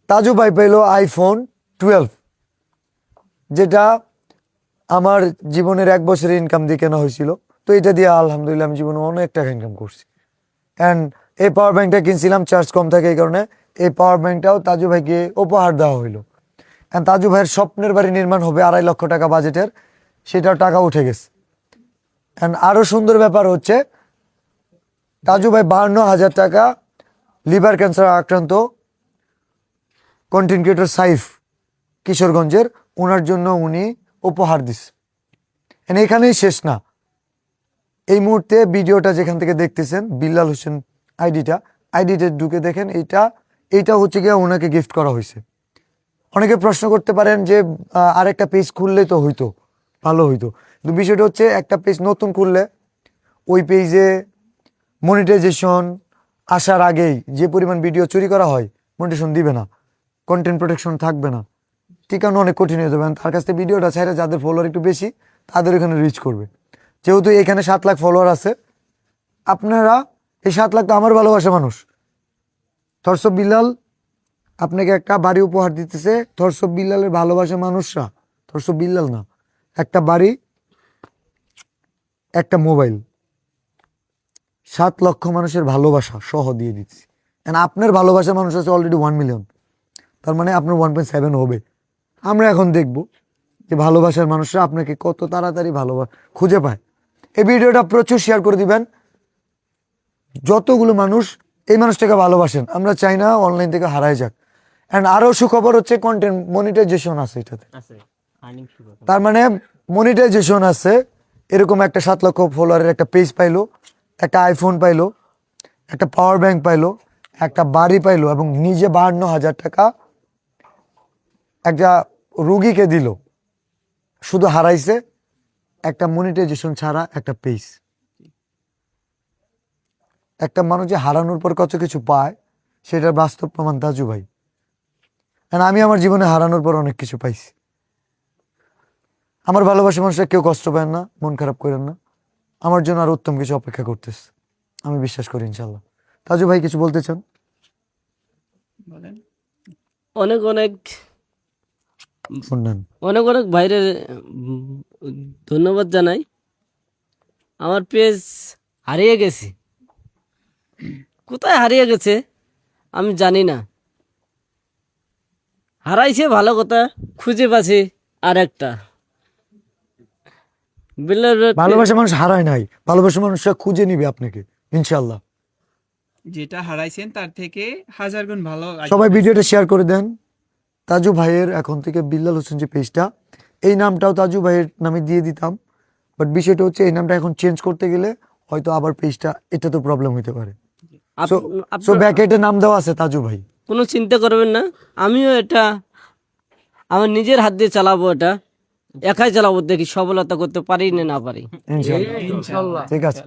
তাজু ভাই পাইলো আইফোন 12, যেটা আমার জীবনের 1 বছরের ইনকাম দিয়ে কেনা হয়েছিল। তো এটা দিয়ে আলহামদুলিল্লাহ আমি জীবনে অনেক টাকা ইনকাম করছি। অ্যান্ড এই পাওয়ার ব্যাংকটা কিনছিলাম, চার্জ কম থাকে এই কারণে। এই পাওয়ার ব্যাংকটাও তাজু ভাইকে উপহার দেওয়া হইলো। অ্যান্ড তাজু ভাইয়ের স্বপ্নের বাড়ি নির্মাণ হবে 2.5 লক্ষ টাকা বাজেটের, সেটাও টাকা উঠে গেছে। অ্যান্ড আরো সুন্দর ব্যাপার হচ্ছে তাজু ভাই 52,000 টাকা লিভার ক্যান্সার আক্রান্ত কন্টেন্ট ক্রিয়েটর সাইফ কিশোরগঞ্জের, ওনার জন্য উনি উপহার দিচ্ছে। এখানেই শেষ না, এই মুহূর্তে ভিডিওটা যেখান থেকে দেখতেছেন বিল্লাল হোসেন আইডিটা ঢুকে দেখেন, এইটা হচ্ছে গিয়ে ওনাকে গিফট করা হয়েছে। অনেকে প্রশ্ন করতে পারেন যে আরেকটা পেজ খুললে তো হইতো, ভালো হইতো। কিন্তু বিষয়টা হচ্ছে একটা পেজ নতুন খুললে ওই পেজে মনিটাইজেশন আসার আগেই যে পরিমাণ ভিডিও চুরি করা হয়, মনিটাইজেশন দিবে না, কন্টেন্ট প্রোটেকশন থাকবে না, টিকানো অনেক কঠিন হয়ে যাবে। তার কাছ থেকে ভিডিওটা ছাড়া যাদের ফলোয়ার একটু বেশি তাদের এখানে রিচ করবে। যেহেতু এখানে 7 লাখ ফলোয়ার আছে, আপনারা এই 7 লাখ তো আমার ভালোবাসা মানুষ। থরসব বিল্লাল আপনাকে একটা বাড়ি উপহার দিতেছে, থরসব বিল্লালের ভালোবাসা মানুষরা, থরসব বিল্লাল না, একটা বাড়ি, একটা মোবাইল, 7 লক্ষ মানুষের ভালোবাসা সহ দিয়ে দিচ্ছি। আপনার ভালোবাসা মানুষ আছে অলরেডি 1 মিলিয়ন, তার মানে আপনার 1.7 হবে। আমরা এখন দেখব যে ভালোবাসার মানুষরা আপনাকে কত তাড়াতাড়ি খুঁজে পায়। এই ভিডিওটা প্রচুর শেয়ার করে দিবেন, যতগুলো মানুষ এই মানুষটাকে ভালোবাসেন আমরা চাই না অনলাইন থেকে হারায় যাক। অ্যান্ড আরও সুখবর হচ্ছে কন্টেন্ট মনিটাইজেশন আছে এটাতে, তার মানে মনিটাইজেশন আছে। এরকম একটা 7 লক্ষ ফলোয়ারের একটা পেজ পাইলো, একটা আইফোন পাইলো, একটা পাওয়ার ব্যাংক পাইলো, একটা বাড়ি পাইলো, এবং নিজে 52,000 টাকা একটা রুগীকে দিল। শুধু হারাইছে একটা মনিটাইজেশন ছাড়া একটা পেজ। একটা মানুষ যে হারানোর পর কত কিছু পায় সেটার বাস্তব প্রমাণ তাজু ভাই। আমি আমার জীবনে হারানোর পর অনেক কিছু পাইছি। আমার ভালোবাসা মানুষরা কেউ কষ্ট পায় না, মন খারাপ করেন না, আমার জন্য আর উত্তম কিছু অপেক্ষা করতেছে, আমি বিশ্বাস করি ইনশাল্লাহ। তাজু ভাই কিছু বলতে চান? অনেক অনেক শুনলেন, অনেক অনেক বাইরে ধন্যবাদ জানাই। আমার পেজ হারিয়ে গেছে, কোথায় হারিয়ে গেছে আমি জানি না। হারাইছে ভালো কথা, খুঁজে পাচ্ছি আর একটা। ভালোবাসা মানুষ হারায় নাই, ভালোবাসা মানুষরা খুঁজে নিবে আপনাকে ইনশাল্লাহ। যেটা হারাইছেন তার থেকে 1000 গুণ ভালো। সবাই ভিডিওটা শেয়ার করে দেন। তাজু ভাইয়ের এখন থেকে বিল্লাল হোসেন যে পেজটা, এই নামটাও তাজু ভাইয়ের নামে দিয়ে দিতাম, বাট বিষয়টা হচ্ছে এই নামটা এখন চেঞ্জ করতে গেলে হয়তো আবার পেজটা, এটা তো প্রবলেম হইতে পারে। সো ব্যাকেটে নাম দেওয়া আছে তাজু ভাই, কোনো চিন্তা করবেন না। আমিও এটা আমার নিজের হাত দিয়ে চালাবো, এটা একাই চালাবো, দেখি সফলতা করতে পারি না পারি। ইনশাল্লাহ। ঠিক আছে।